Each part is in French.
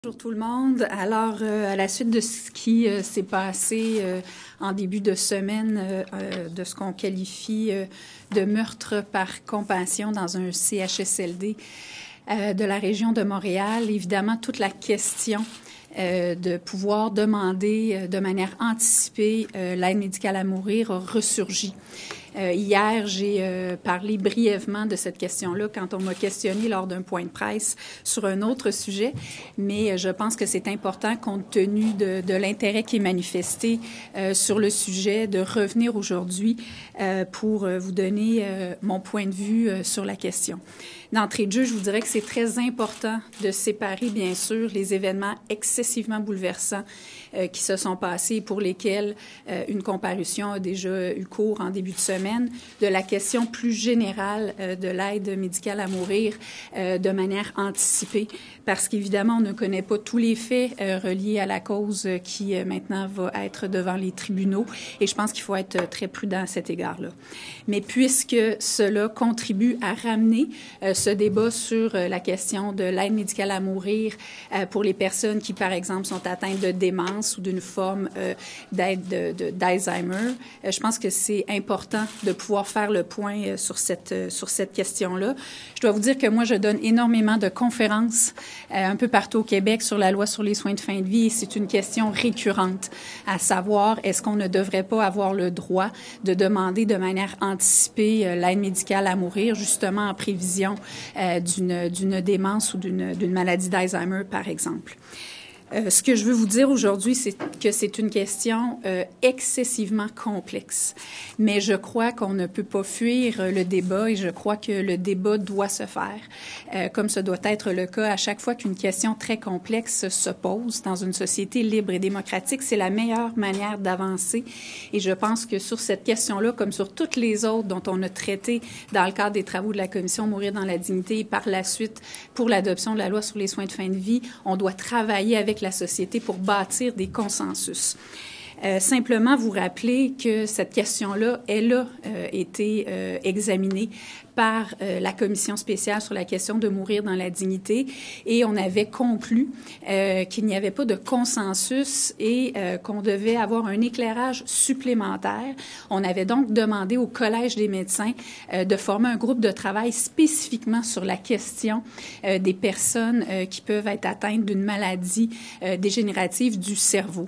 Bonjour tout le monde. Alors, à la suite de ce qui s'est passé en début de semaine, de ce qu'on qualifie de meurtre par compassion dans un CHSLD de la région de Montréal, évidemment, toute la question de pouvoir demander de manière anticipée l'aide médicale à mourir a ressurgi. Hier, j'ai parlé brièvement de cette question-là quand on m'a questionné lors d'un point de presse sur un autre sujet, mais je pense que c'est important, compte tenu de l'intérêt qui est manifesté sur le sujet, de revenir aujourd'hui pour vous donner mon point de vue sur la question. D'entrée de jeu, je vous dirais que c'est très important de séparer, bien sûr, les événements excessivement bouleversants qui se sont passés et pour lesquels une comparution a déjà eu cours en début de semaine, de la question plus générale de l'aide médicale à mourir de manière anticipée, parce qu'évidemment, on ne connaît pas tous les faits reliés à la cause qui maintenant va être devant les tribunaux, et je pense qu'il faut être très prudent à cet égard-là. Mais puisque cela contribue à ramener ce débat sur la question de l'aide médicale à mourir pour les personnes qui, par exemple, sont atteintes de démence ou d'une forme d'aide d'Alzheimer, je pense que c'est important de pouvoir faire le point sur cette question-là. Je dois vous dire que moi, je donne énormément de conférences un peu partout au Québec sur la loi sur les soins de fin de vie et c'est une question récurrente, à savoir, est-ce qu'on ne devrait pas avoir le droit de demander de manière anticipée l'aide médicale à mourir, justement en prévision d'une démence ou d'une maladie d'Alzheimer, par exemple. Ce que je veux vous dire aujourd'hui, c'est que c'est une question excessivement complexe. Mais je crois qu'on ne peut pas fuir le débat et je crois que le débat doit se faire, comme ce doit être le cas à chaque fois qu'une question très complexe se pose dans une société libre et démocratique. C'est la meilleure manière d'avancer. Et je pense que sur cette question-là, comme sur toutes les autres dont on a traité dans le cadre des travaux de la Commission Mourir dans la dignité et par la suite pour l'adoption de la loi sur les soins de fin de vie, on doit travailler avec la société pour bâtir des consensus. Simplement vous rappeler que cette question-là, elle a été examinée par la commission spéciale sur la question de mourir dans la dignité et on avait conclu qu'il n'y avait pas de consensus et qu'on devait avoir un éclairage supplémentaire. On avait donc demandé au Collège des médecins de former un groupe de travail spécifiquement sur la question des personnes qui peuvent être atteintes d'une maladie dégénérative du cerveau.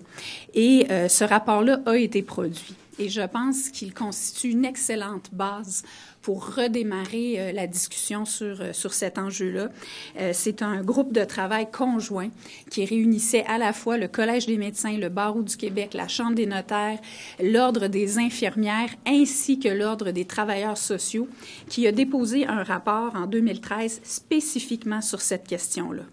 Et ce rapport-là a été produit. Et je pense qu'il constitue une excellente base pour redémarrer la discussion sur cet enjeu-là. C'est un groupe de travail conjoint qui réunissait à la fois le Collège des médecins, le Barreau du Québec, la Chambre des notaires, l'Ordre des infirmières ainsi que l'Ordre des travailleurs sociaux qui a déposé un rapport en 2013 spécifiquement sur cette question-là.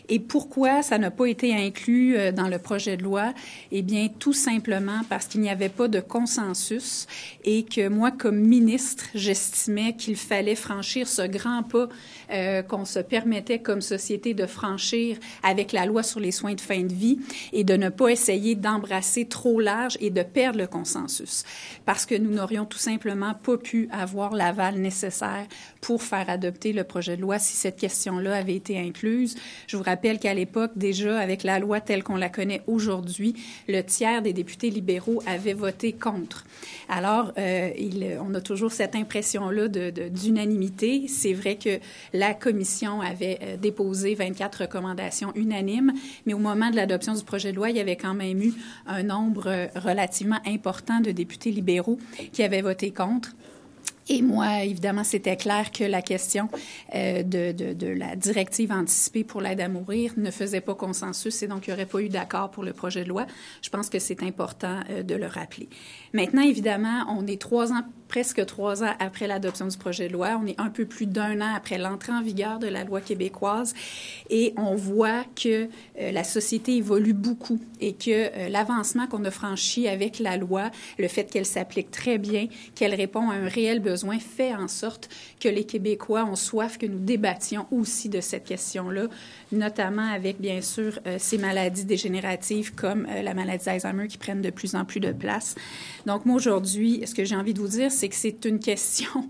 Et pourquoi ça n'a pas été inclus dans le projet de loi? Eh bien, tout simplement parce qu'il n'y avait pas de consensus et que moi, comme ministre, j'estimais qu'il fallait franchir ce grand pas qu'on se permettait comme société de franchir avec la loi sur les soins de fin de vie et de ne pas essayer d'embrasser trop large et de perdre le consensus. Parce que nous n'aurions tout simplement pas pu avoir l'aval nécessaire pour faire adopter le projet de loi si cette question-là avait été incluse. Je vous rappelle qu'à l'époque, déjà, avec la loi telle qu'on la connaît aujourd'hui, le tiers des députés libéraux avaient voté contre. Alors, on a toujours cette impression-là d'unanimité. C'est vrai que la commission avait déposé 24 recommandations unanimes, mais au moment de l'adoption du projet de loi, il y avait quand même eu un nombre relativement important de députés libéraux qui avaient voté contre. Et moi, évidemment, c'était clair que la question de la directive anticipée pour l'aide à mourir ne faisait pas consensus et donc il n'y aurait pas eu d'accord pour le projet de loi. Je pense que c'est important de le rappeler. Maintenant, évidemment, on est presque 3 ans après l'adoption du projet de loi. On est un peu plus d'1 an après l'entrée en vigueur de la loi québécoise et on voit que la société évolue beaucoup et que l'avancement qu'on a franchi avec la loi, le fait qu'elle s'applique très bien, qu'elle répond à un réel besoin, fait en sorte que les Québécois ont soif que nous débattions aussi de cette question-là, notamment avec, bien sûr, ces maladies dégénératives comme la maladie d'Alzheimer qui prennent de plus en plus de place. Donc, moi, aujourd'hui, ce que j'ai envie de vous dire, c'est que c'est une question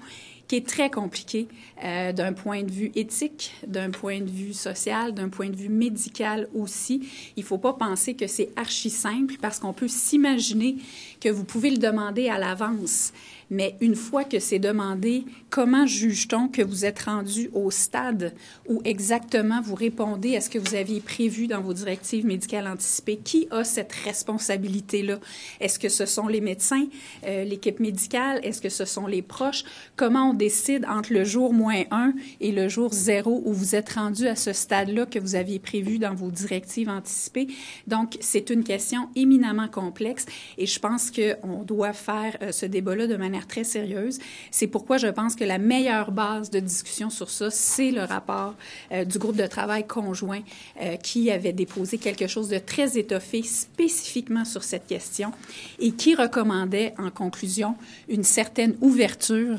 qui est très compliqué d'un point de vue éthique, d'un point de vue social, d'un point de vue médical aussi. Il ne faut pas penser que c'est archi simple parce qu'on peut s'imaginer que vous pouvez le demander à l'avance. Mais une fois que c'est demandé, comment juge-t-on que vous êtes rendu au stade où exactement vous répondez à ce que vous aviez prévu dans vos directives médicales anticipées? Qui a cette responsabilité-là? Est-ce que ce sont les médecins, l'équipe médicale? Est-ce que ce sont les proches? Comment on décide entre le jour -1 et le jour 0 où vous êtes rendu à ce stade-là que vous aviez prévu dans vos directives anticipées? Donc, c'est une question éminemment complexe et je pense qu'on doit faire ce débat-là de manière très sérieuse. C'est pourquoi je pense que la meilleure base de discussion sur ça, c'est le rapport du groupe de travail conjoint qui avait déposé quelque chose de très étoffé spécifiquement sur cette question et qui recommandait en conclusion une certaine ouverture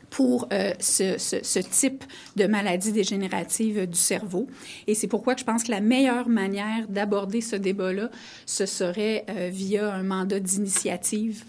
pour ce type de maladie dégénérative du cerveau. Et c'est pourquoi que je pense que la meilleure manière d'aborder ce débat-là, ce serait via un mandat d'initiative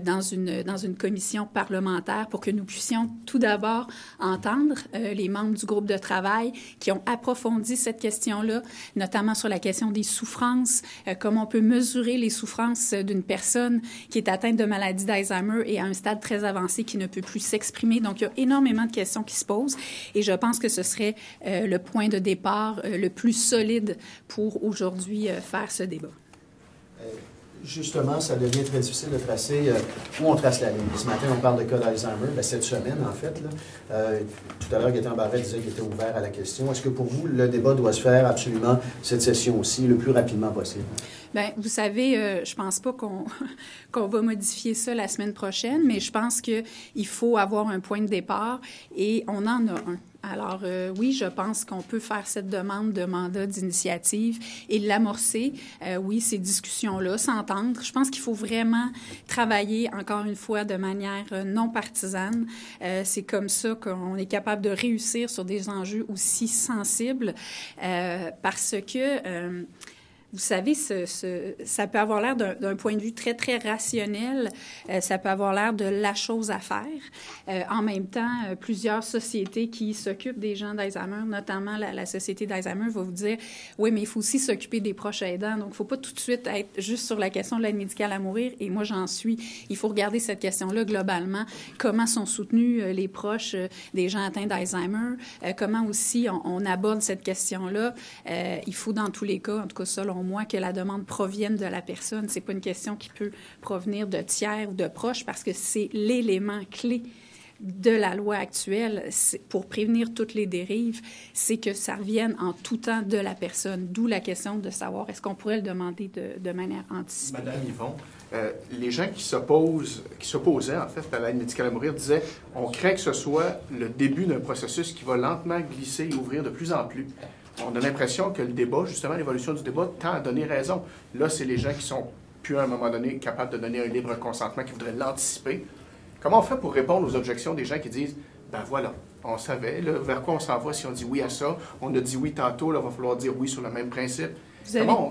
dans une commission parlementaire pour que nous puissions tout d'abord entendre les membres du groupe de travail qui ont approfondi cette question-là, notamment sur la question des souffrances, comment on peut mesurer les souffrances d'une personne qui est atteinte de maladie d'Alzheimer et à un stade très avancé qui ne peut plus s'exprimer. Donc, il y a énormément de questions qui se posent et je pense que ce serait le point de départ le plus solide pour aujourd'hui faire ce débat. Justement, ça devient très difficile de tracer où on trace la ligne. Ce matin, on parle de cas d'Alzheimer. Bien, cette semaine, en fait, là, tout à l'heure, Gaétan Barrette disait qu'il était ouvert à la question. Est-ce que pour vous, le débat doit se faire absolument cette session aussi, le plus rapidement possible? Bien, vous savez, je pense pas qu'on va modifier ça la semaine prochaine, mais je pense qu'il faut avoir un point de départ et on en a un. Alors, oui, je pense qu'on peut faire cette demande de mandat d'initiative et l'amorcer, oui, ces discussions-là, s'entendre. Je pense qu'il faut vraiment travailler, encore une fois, de manière non partisane. C'est comme ça qu'on est capable de réussir sur des enjeux aussi sensibles parce que... vous savez, ça peut avoir l'air d'un point de vue très, très rationnel. Ça peut avoir l'air de la chose à faire. En même temps, plusieurs sociétés qui s'occupent des gens d'Alzheimer, notamment la Société d'Alzheimer, va vous dire, oui, mais il faut aussi s'occuper des proches aidants. Donc, il ne faut pas tout de suite être juste sur la question de l'aide médicale à mourir. Et moi, j'en suis. Il faut regarder cette question-là globalement. Comment sont soutenus les proches des gens atteints d'Alzheimer? Comment aussi on aborde cette question-là? Il faut, dans tous les cas, en tout cas, selon moi, que la demande provienne de la personne. C'est pas une question qui peut provenir de tiers ou de proches parce que c'est l'élément clé de la loi actuelle pour prévenir toutes les dérives, c'est que ça revienne en tout temps de la personne. D'où la question de savoir est-ce qu'on pourrait le demander de manière anticipée. Madame Yvon, les gens qui s'opposaient en fait à l'aide médicale à mourir disaient on craint que ce soit le début d'un processus qui va lentement glisser et ouvrir de plus en plus. On a l'impression que le débat, justement, l'évolution du débat, tend à donner raison. Là, c'est les gens qui sont plus, à un moment donné, capables de donner un libre consentement, qui voudraient l'anticiper. Comment on fait pour répondre aux objections des gens qui disent « Ben voilà, on savait, là, vers quoi on s'en va si on dit oui à ça? On a dit oui tantôt, là, il va falloir dire oui sur le même principe. »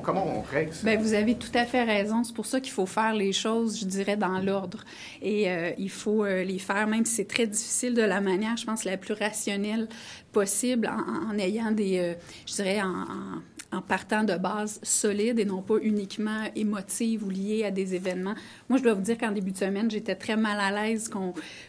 Comment on règle ça? Bien, vous avez tout à fait raison. C'est pour ça qu'il faut faire les choses, je dirais, dans l'ordre. Et il faut les faire, même si c'est très difficile, de la manière, je pense, la plus rationnelle possible, en ayant des, je dirais, en partant de bases solides et non pas uniquement émotives ou liées à des événements. Moi, je dois vous dire qu'en début de semaine, j'étais très mal à l'aise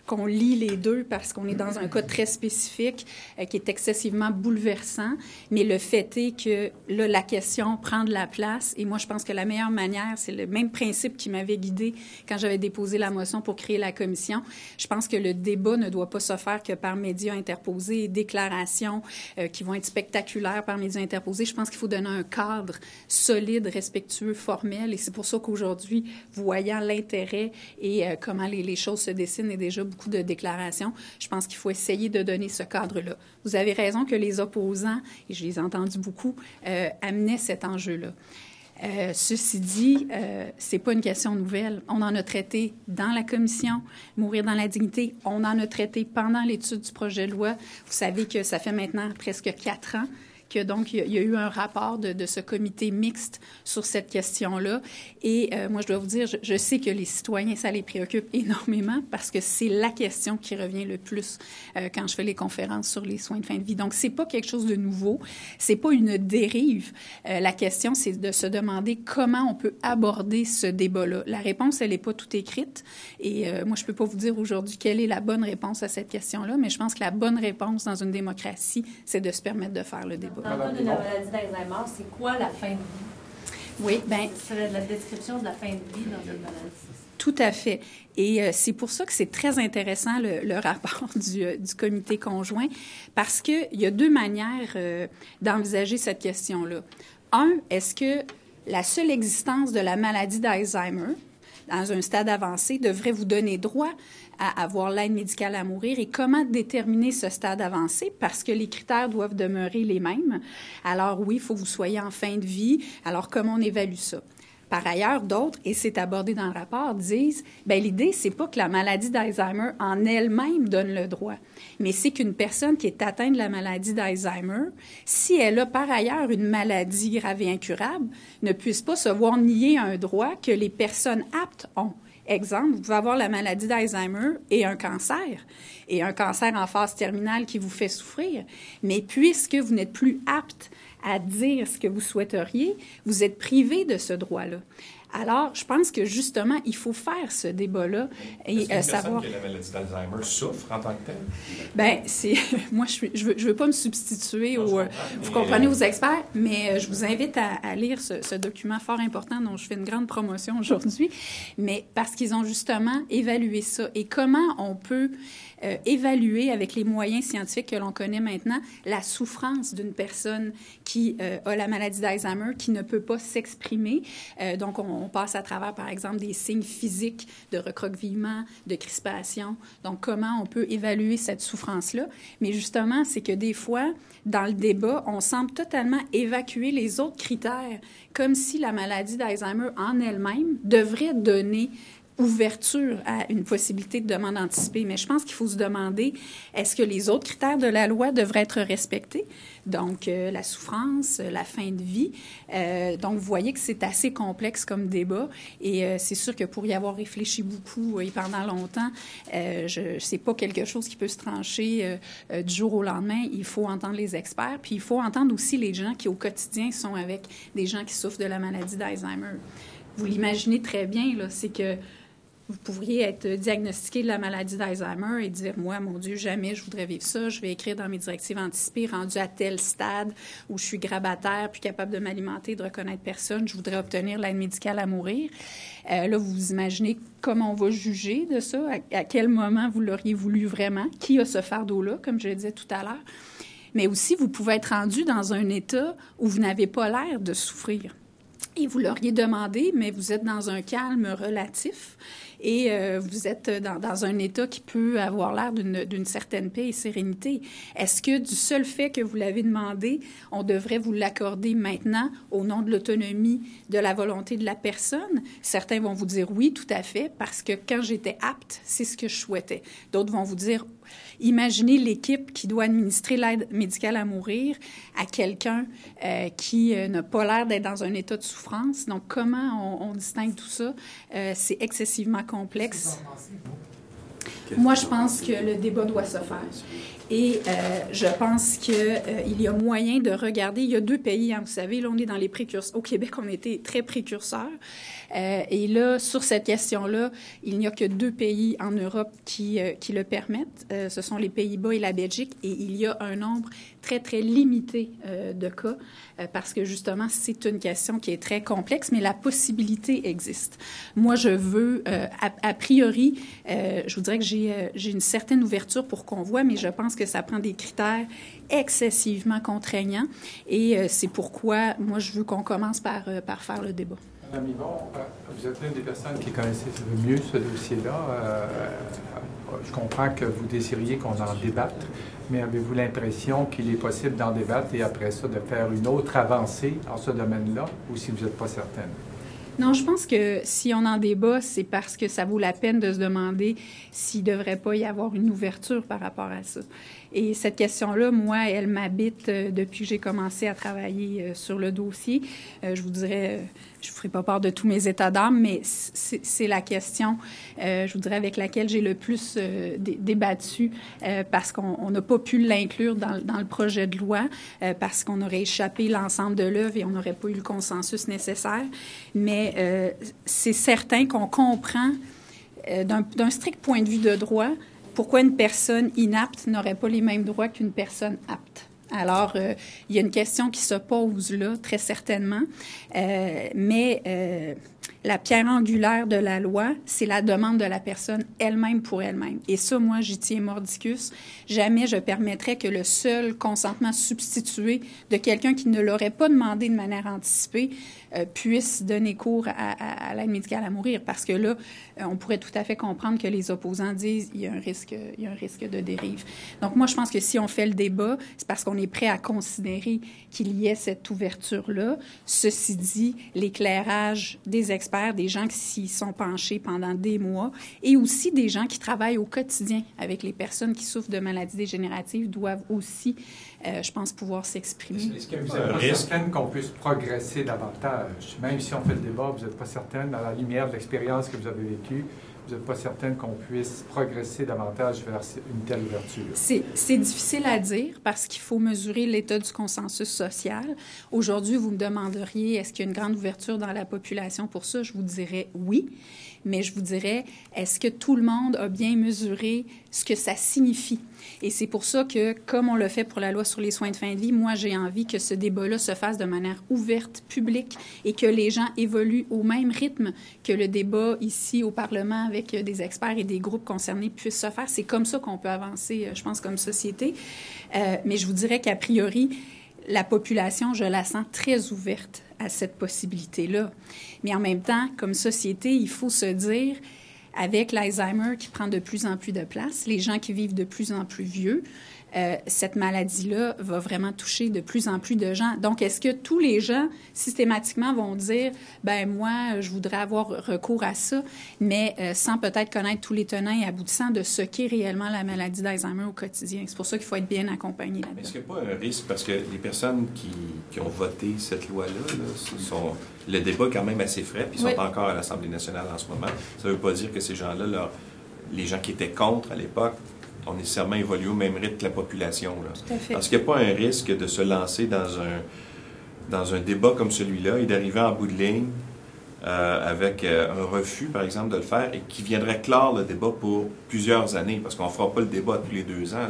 qu'on lie les deux parce qu'on est dans un cas très spécifique qui est excessivement bouleversant. Mais le fait est que là, la question prend de la place. Et moi, je pense que la meilleure manière, c'est le même principe qui m'avait guidée quand j'avais déposé la motion pour créer la commission. Je pense que le débat ne doit pas se faire que par médias interposés et déclarations qui vont être spectaculaires par médias interposés. Je pense qu'il faut donner un cadre solide, respectueux, formel. Et c'est pour ça qu'aujourd'hui, voyant l'intérêt et comment les choses se dessinent et déjà beaucoup de déclarations, je pense qu'il faut essayer de donner ce cadre-là. Vous avez raison que les opposants, et je les ai entendus beaucoup, amenaient cet enjeu-là. Ceci dit, c'est pas une question nouvelle. On en a traité dans la commission, mourir dans la dignité. On en a traité pendant l'étude du projet de loi. Vous savez que ça fait maintenant presque 4 ans que donc il y a eu un rapport de ce comité mixte sur cette question-là. Et moi, je dois vous dire, je sais que les citoyens, ça les préoccupe énormément parce que c'est la question qui revient le plus quand je fais les conférences sur les soins de fin de vie. Donc, c'est pas quelque chose de nouveau, c'est pas une dérive. La question, c'est de se demander comment on peut aborder ce débat-là. La réponse, elle n'est pas toute écrite. Et moi, je peux pas vous dire aujourd'hui quelle est la bonne réponse à cette question-là, mais je pense que la bonne réponse dans une démocratie, c'est de se permettre de faire le débat. Dans le cas de la maladie d'Alzheimer, c'est quoi la fin de vie? Oui, bien... C'est la description de la fin de vie dans une maladie. Tout à fait. Et c'est pour ça que c'est très intéressant, le rapport du comité conjoint, parce qu'il y a deux manières d'envisager cette question-là. Un, est-ce que la seule existence de la maladie d'Alzheimer, dans un stade avancé, devrait vous donner droit à avoir l'aide médicale à mourir et comment déterminer ce stade avancé parce que les critères doivent demeurer les mêmes. Alors oui, il faut que vous soyez en fin de vie. Alors comment on évalue ça? Par ailleurs, d'autres, et c'est abordé dans le rapport, disent, bien, l'idée, c'est pas que la maladie d'Alzheimer en elle-même donne le droit, mais c'est qu'une personne qui est atteinte de la maladie d'Alzheimer, si elle a par ailleurs une maladie grave et incurable, ne puisse pas se voir nier un droit que les personnes aptes ont. Exemple, vous pouvez avoir la maladie d'Alzheimer et un cancer en phase terminale qui vous fait souffrir, mais puisque vous n'êtes plus apte à dire ce que vous souhaiteriez, vous êtes privé de ce droit-là. Alors, je pense que, justement, il faut faire ce débat-là et savoir... Est-ce qu'une personne qui a la maladie d'Alzheimer souffre en tant que telle? Bien, c'est... Moi, je veux pas me substituer vous comprenez, aux experts, mais je vous invite à lire ce document fort important dont je fais une grande promotion aujourd'hui, mais parce qu'ils ont justement évalué ça et comment on peut évaluer avec les moyens scientifiques que l'on connaît maintenant la souffrance d'une personne qui a la maladie d'Alzheimer, qui ne peut pas s'exprimer. Donc, on passe à travers, par exemple, des signes physiques de recroquevillement, de crispation. Donc, comment on peut évaluer cette souffrance-là? Mais justement, c'est que des fois, dans le débat, on semble totalement évacuer les autres critères, comme si la maladie d'Alzheimer en elle-même devrait donner ouverture à une possibilité de demande anticipée. Mais je pense qu'il faut se demander, est-ce que les autres critères de la loi devraient être respectés? Donc, la souffrance, la fin de vie. Donc, vous voyez que c'est assez complexe comme débat. Et c'est sûr que pour y avoir réfléchi beaucoup et pendant longtemps, c'est pas quelque chose qui peut se trancher du jour au lendemain. Il faut entendre les experts. Puis, il faut entendre aussi les gens qui, au quotidien, sont avec des gens qui souffrent de la maladie d'Alzheimer. Vous l'imaginez très bien, là, c'est que vous pourriez être diagnostiqué de la maladie d'Alzheimer et dire, moi, mon Dieu, jamais je voudrais vivre ça. Je vais écrire dans mes directives anticipées, rendu à tel stade où je suis grabataire, plus capable de m'alimenter, de reconnaître personne. Je voudrais obtenir l'aide médicale à mourir. Là, vous imaginez comment on va juger de ça, à quel moment vous l'auriez voulu vraiment, qui a ce fardeau-là, comme je le disais tout à l'heure. Mais aussi, vous pouvez être rendu dans un état où vous n'avez pas l'air de souffrir. Et vous l'auriez demandé, mais vous êtes dans un calme relatif et vous êtes dans un état qui peut avoir l'air d'une certaine paix et sérénité. Est-ce que du seul fait que vous l'avez demandé, on devrait vous l'accorder maintenant au nom de l'autonomie, de la volonté de la personne? Certains vont vous dire oui, tout à fait, parce que quand j'étais apte, c'est ce que je souhaitais. D'autres vont vous dire, imaginez l'équipe qui doit administrer l'aide médicale à mourir à quelqu'un qui n'a pas l'air d'être dans un état de souffrance. Donc, comment on distingue tout ça? C'est excessivement complexe. Moi, je pense que le débat doit se faire. Et je pense qu'il y a moyen de regarder. Il y a deux pays, hein, vous savez, là, on est dans les précurseurs. Au Québec, on était très précurseurs. Et là, sur cette question-là, il n'y a que 2 pays en Europe qui le permettent. Ce sont les Pays-Bas et la Belgique. Et il y a un nombre très, très limité de cas parce que, justement, c'est une question qui est très complexe, mais la possibilité existe. Moi, je veux, a priori, je vous dirais que j'ai une certaine ouverture pour qu'on voit, mais je pense que ça prend des critères excessivement contraignants. Et c'est pourquoi, moi, je veux qu'on commence par faire le débat. Madame Yvon, vous êtes l'une des personnes qui connaissait le mieux ce dossier-là. Je comprends que vous désiriez qu'on en débatte, mais avez-vous l'impression qu'il est possible d'en débattre et après ça de faire une autre avancée en ce domaine-là, ou si vous n'êtes pas certaine? Non, je pense que si on en débat, c'est parce que ça vaut la peine de se demander s'il ne devrait pas y avoir une ouverture par rapport à ça. Et cette question-là, moi, elle m'habite depuis que j'ai commencé à travailler sur le dossier. Je vous dirais, je ne vous ferai pas part de tous mes états d'âme, mais c'est la question, je vous dirais, avec laquelle j'ai le plus débattu parce qu'on n'a pas pu l'inclure dans le projet de loi, parce qu'on aurait échappé l'ensemble de l'œuvre et on n'aurait pas eu le consensus nécessaire. Mais c'est certain qu'on comprend, d'un strict point de vue de droit, pourquoi une personne inapte n'aurait pas les mêmes droits qu'une personne apte. Alors, il y a une question qui se pose là, très certainement, mais la pierre angulaire de la loi, c'est la demande de la personne elle-même pour elle-même. Et ça, moi, j'y tiens mordicus. Jamais je permettrais que le seul consentement substitué de quelqu'un qui ne l'aurait pas demandé de manière anticipée puisse donner cours à l'aide médicale à mourir. Parce que là, on pourrait tout à fait comprendre que les opposants disent qu'il y a un risque de dérive. Donc, moi, je pense que si on fait le débat, c'est parce qu'on est prêt à considérer qu'il y ait cette ouverture-là. Ceci dit, l'éclairage des experts, des gens qui s'y sont penchés pendant des mois, et aussi des gens qui travaillent au quotidien avec les personnes qui souffrent de maladies dégénératives doivent aussi, je pense, pouvoir s'exprimer. Est-ce que vous n'êtes pas certaine qu'on puisse progresser davantage? Même si on fait le débat, vous n'êtes pas certaine, à la lumière de l'expérience que vous avez vécue, vous n'êtes pas certaine qu'on puisse progresser davantage vers une telle ouverture? C'est difficile à dire parce qu'il faut mesurer l'état du consensus social. Aujourd'hui, vous me demanderiez, est-ce qu'il y a une grande ouverture dans la population pour ça? Je vous dirais oui, mais je vous dirais, est-ce que tout le monde a bien mesuré ce que ça signifie? Et c'est pour ça que, comme on le fait pour la loi sur les soins de fin de vie, moi, j'ai envie que ce débat-là se fasse de manière ouverte, publique, et que les gens évoluent au même rythme que le débat ici au Parlement avec des experts et des groupes concernés puisse se faire. C'est comme ça qu'on peut avancer, je pense, comme société. Mais je vous dirais qu'a priori, la population, je la sens très ouverte à cette possibilité-là. Mais en même temps, comme société, il faut se dire, avec l'Alzheimer qui prend de plus en plus de place, les gens qui vivent de plus en plus vieux, cette maladie-là va vraiment toucher de plus en plus de gens. Donc, est-ce que tous les gens, systématiquement, vont dire « ben moi, je voudrais avoir recours à ça », mais sans peut-être connaître tous les tenants et aboutissants de ce qu'est réellement la maladie d'Alzheimer au quotidien. C'est pour ça qu'il faut être bien accompagné là-dedans. Est-ce qu'il n'y a pas un risque, parce que les personnes qui ont voté cette loi-là, le débat est quand même assez frais, puis ils sont encore à l'Assemblée nationale en ce moment. Ça ne veut pas dire que ces gens-là, les gens qui étaient contre à l'époque, ont nécessairement évolué au même rythme que la population. Là. Tout à fait. Parce qu'il n'y a pas un risque de se lancer dans un débat comme celui-là et d'arriver en bout de ligne avec un refus, par exemple, de le faire et qui viendrait clore le débat pour plusieurs années, parce qu'on ne fera pas le débat tous les 2 ans. Là,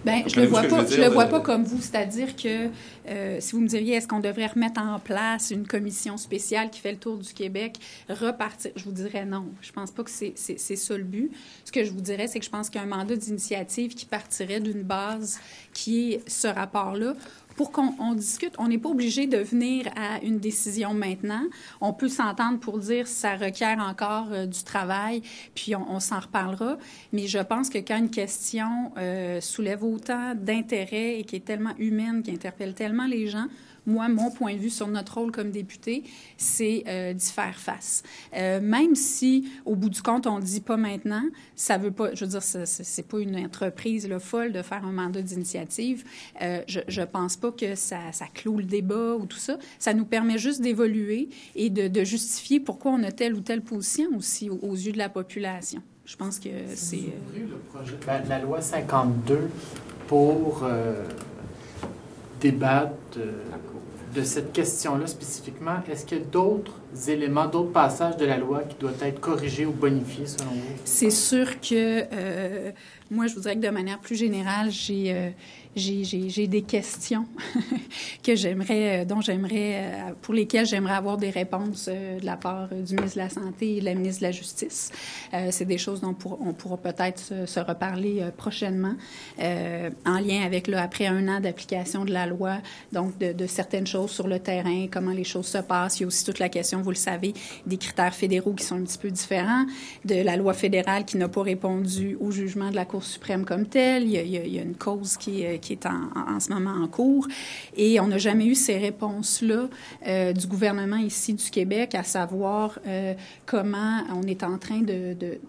Bien, je le vois pas comme vous, c'est-à-dire que si vous me diriez, est-ce qu'on devrait remettre en place une commission spéciale qui fait le tour du Québec, repartir, je vous dirais non. Je pense pas que c'est ça le but. Ce que je vous dirais, c'est que je pense qu'il y a un mandat d'initiative qui partirait d'une base qui est ce rapport-là, pour qu'on discute. On n'est pas obligé de venir à une décision maintenant. On peut s'entendre pour dire que ça requiert encore du travail, puis on s'en reparlera. Mais je pense que quand une question soulève autant d'intérêt et qui est tellement humaine, qui interpelle tellement les gens, moi, mon point de vue sur notre rôle comme député, c'est d'y faire face. Même si, au bout du compte, on ne dit pas maintenant, ça veut pas, je veux dire, c'est pas une entreprise là, folle de faire un mandat d'initiative. Je pense pas que ça clôt le débat ou tout ça. Ça nous permet juste d'évoluer et de justifier pourquoi on a telle ou telle position aussi aux yeux de la population. Je pense que c'est... Vous ouvrez le projet de la loi 52 pour débattre de cette question-là spécifiquement. Est-ce qu'il y a d'autres éléments, d'autres passages de la loi qui doivent être corrigés ou bonifiés, selon vous? C'est sûr que moi, je vous dirais que de manière plus générale, j'ai des questions pour lesquelles j'aimerais avoir des réponses de la part du ministre de la Santé et de la ministre de la Justice. C'est des choses dont on pourra peut-être se reparler prochainement en lien avec, là, après 1 an d'application de la loi, donc de certaines choses sur le terrain, comment les choses se passent. Il y a aussi toute la question fonction, vous le savez, des critères fédéraux qui sont un petit peu différents, de la loi fédérale qui n'a pas répondu au jugement de la Cour suprême comme tel. Il y a une cause qui est en ce moment en cours. Et on n'a jamais eu ces réponses-là du gouvernement ici du Québec, à savoir comment on est en train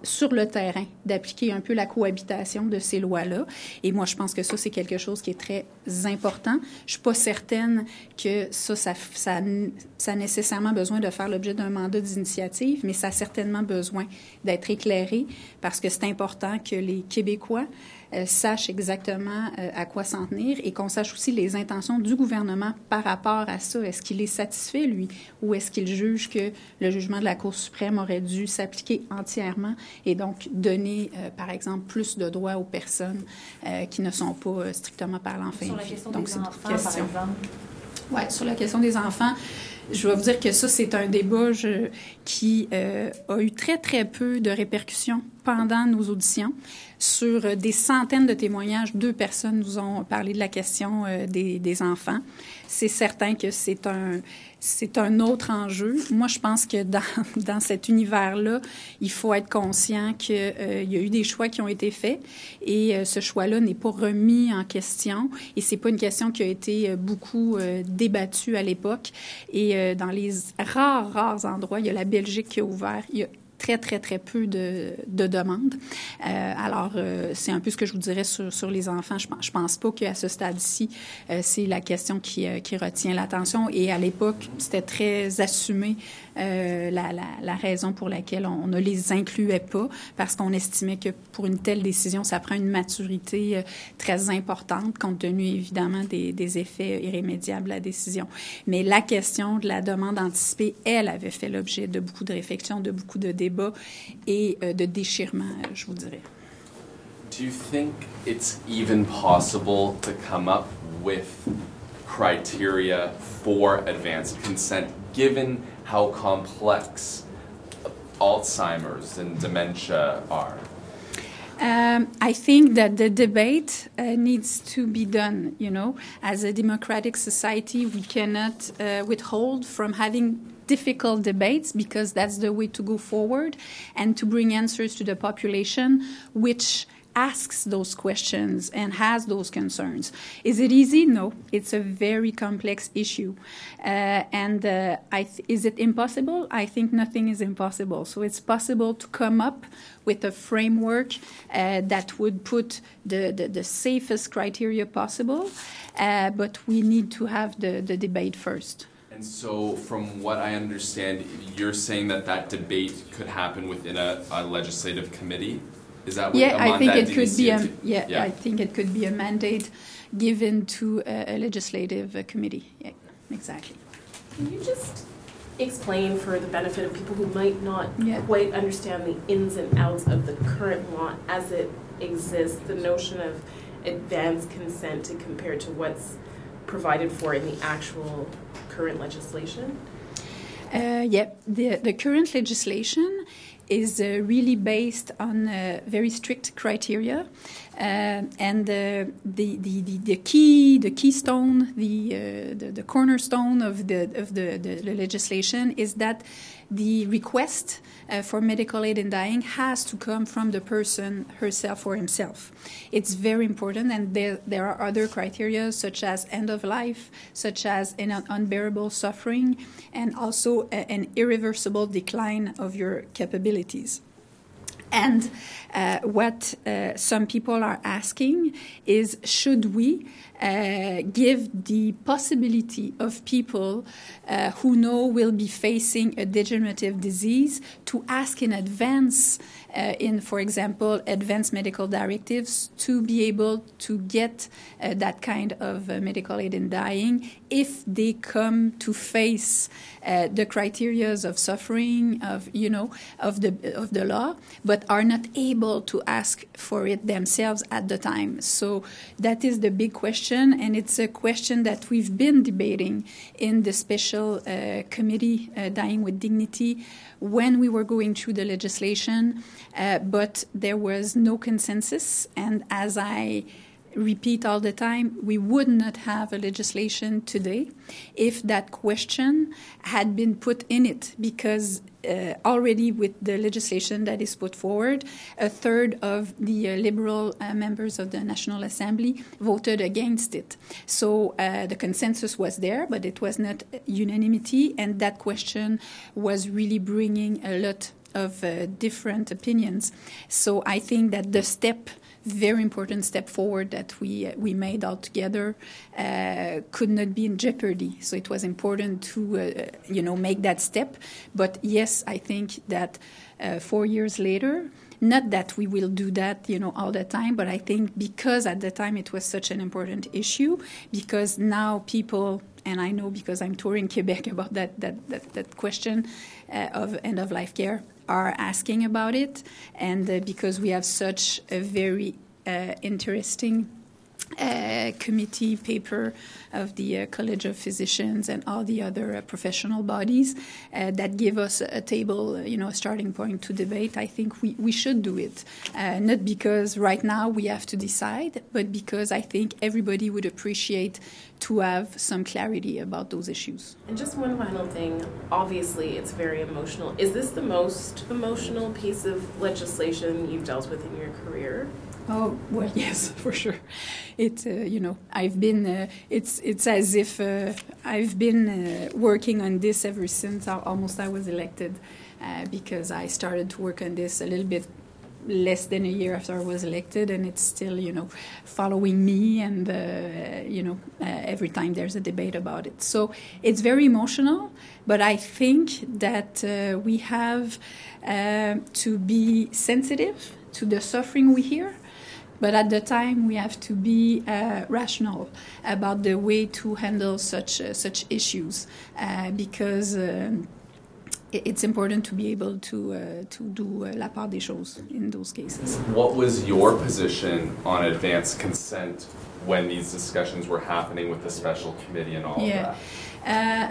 sur le terrain, d'appliquer un peu la cohabitation de ces lois-là. Et moi, je pense que ça, c'est quelque chose qui est très important. Je suis pas certaine que ça a nécessairement besoin de faire l'objet d'un mandat d'initiative, mais ça a certainement besoin d'être éclairé parce que c'est important que les Québécois sachent exactement à quoi s'en tenir et qu'on sache aussi les intentions du gouvernement par rapport à ça. Est-ce qu'il est satisfait, lui, ou est-ce qu'il juge que le jugement de la Cour suprême aurait dû s'appliquer entièrement et donc donner, par exemple, plus de droits aux personnes qui ne sont pas strictement parlant fin de vie? Sur la question donc, des c'est enfants, une question. par exemple. Oui, sur la question des enfants, je vais vous dire que ça, c'est un débat qui a eu très, très peu de répercussions pendant nos auditions. Sur des centaines de témoignages, 2 personnes nous ont parlé de la question des enfants. C'est certain que c'est un autre enjeu. Moi, je pense que dans cet univers-là, il faut être conscient qu'il y a eu des choix qui ont été faits et ce choix-là n'est pas remis en question et c'est pas une question qui a été beaucoup débattue à l'époque. Et dans les rares endroits, il y a la Belgique qui a ouvert. Il y a très, très, très peu de demandes. Alors, c'est un peu ce que je vous dirais sur les enfants. Je pense pas qu'à ce stade-ci, c'est la question qui retient l'attention. Et à l'époque, c'était très assumé la raison pour laquelle on ne les incluait pas, parce qu'on estimait que pour une telle décision, ça prend une maturité très importante, compte tenu évidemment des effets irrémédiables de la décision. Mais la question de la demande anticipée, elle avait fait l'objet de beaucoup de réflexions, de beaucoup de débats et de déchirements, je vous dirais. Do you think it's even possible to come up with criteria for advanced consent, given how complex Alzheimer's and dementia are? I think that the debate needs to be done. You know, as a democratic society, we cannot withhold from having difficult debates because that's the way to go forward and to bring answers to the population, which asks those questions and has those concerns. Is it easy? No. It's a very complex issue. Is it impossible? I think nothing is impossible. So it's possible to come up with a framework that would put the safest criteria possible, but we need to have the debate first. And so, from what I understand, you're saying that debate could happen within a legislative committee? Is that what I think it could be yeah. I think it could be a mandate given to a legislative committee. Yeah, exactly. Can you just explain for the benefit of people who might not Yeah. quite understand the ins and outs of the current law as it exists, the notion of advanced consent to compare to what's provided for in the actual current legislation? The current legislation is really based on very strict criteria, and the keystone, the cornerstone of the legislation is that the request for medical aid in dying has to come from the person herself or himself. It's very important, and there are other criteria such as end of life, such as an unbearable suffering, and also an irreversible decline of your capabilities. And what some people are asking is, should we give the possibility of people who know will be facing a degenerative disease to ask in advance in, for example, advanced medical directives to be able to get that kind of medical aid in dying if they come to face the criteria of suffering, of the law, but are not able to ask for it themselves at the time. So that is the big question, and it's a question that we've been debating in the special committee, Dying with Dignity, when we were going through the legislation, but there was no consensus. And as I repeat all the time, we would not have a legislation today if that question had been put in it, because already with the legislation that is put forward, a third of the Liberal members of the National Assembly voted against it. So the consensus was there, but it was not unanimity, and that question was really bringing a lot of different opinions. So I think that the very important step forward that we made all together could not be in jeopardy. So it was important to make that step. But yes, I think that 4 years later, not that we will do that all the time, but I think because at the time it was such an important issue, because now people, and I know because I'm touring Quebec about that question of end-of-life care, are asking about it, and because we have such a very interesting committee paper of the College of Physicians and all the other professional bodies that give us a table, a starting point to debate. I think we should do it, not because right now we have to decide, but because I think everybody would appreciate to have some clarity about those issues. And just one final thing, obviously it's very emotional. Is this the most emotional piece of legislation you've dealt with in your career? Oh, well, yes, for sure. It's, I've been, it's as if I've been working on this ever since almost I was elected, because I started to work on this a little bit less than a year after I was elected, and it's still, following me, and, every time there's a debate about it. So it's very emotional, but I think that we have to be sensitive to the suffering we hear. But at the time, we have to be rational about the way to handle such issues, because it's important to be able to do la part des choses in those cases. What was your position on advanced consent when these discussions were happening with the special committee and all of that?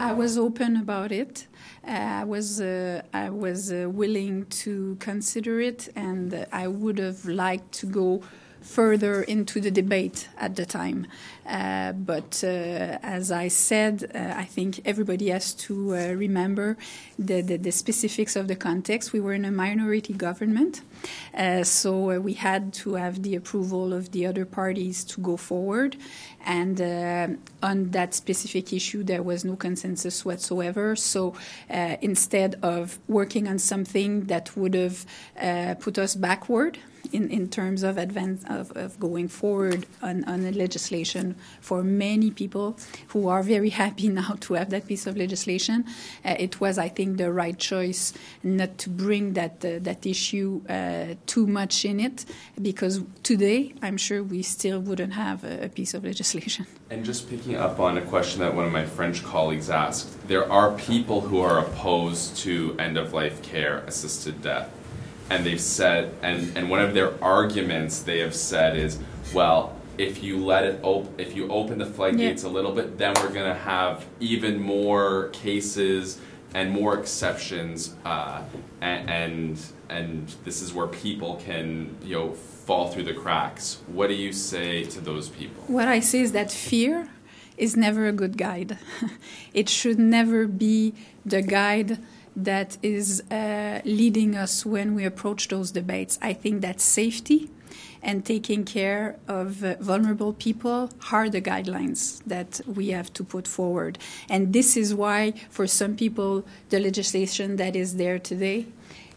I was open about it. I was willing to consider it, and I would have liked to go further into the debate at the time. But as I said, I think everybody has to remember the specifics of the context. We were in a minority government, so we had to have the approval of the other parties to go forward. And on that specific issue, there was no consensus whatsoever. So instead of working on something that would have put us backward in terms of advance of going forward on a legislation for many people who are very happy now to have that piece of legislation, it was, I think, the right choice not to bring that issue too much in it, because today I'm sure we still wouldn't have a piece of legislation. And just picking up on a question that one of my French colleagues asked, there are people who are opposed to end-of-life care, assisted death. And they've said, and one of their arguments they have said is, well, if you let it if you open the floodgates a little bit, then we're going to have even more cases and more exceptions, and this is where people can fall through the cracks. What do you say to those people? What I say is that fear is never a good guide. It should never be the guide that is leading us when we approach those debates. I think that safety and taking care of vulnerable people are the guidelines that we have to put forward. And this is why, for some people, the legislation that is there today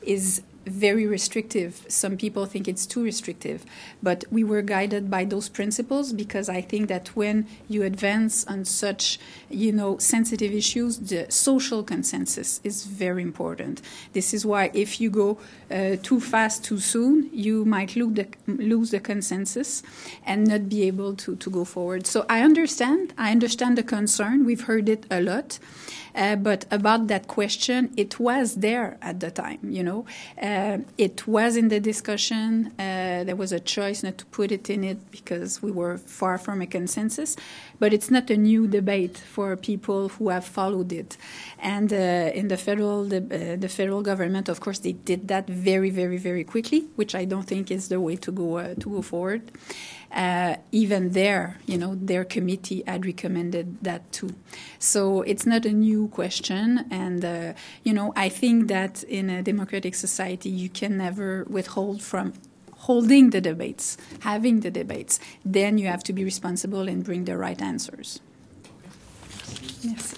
is very restrictive. Some people think it's too restrictive. But we were guided by those principles, because I think that when you advance on such, sensitive issues, the social consensus is very important. This is why if you go too fast, too soon, you might lose the consensus and not be able to go forward. So I understand the concern. We've heard it a lot. But about that question, it was there at the time, It was in the discussion. There was a choice not to put it in it because we were far from a consensus. But it's not a new debate for people who have followed it. And in the federal government, of course, they did that very, very, very quickly, which I don't think is the way to go forward. Even there, their committee had recommended that too. So it's not a new question. And, I think that in a democratic society, you can never withhold from holding the debates, having the debates. Then you have to be responsible and bring the right answers. Yes.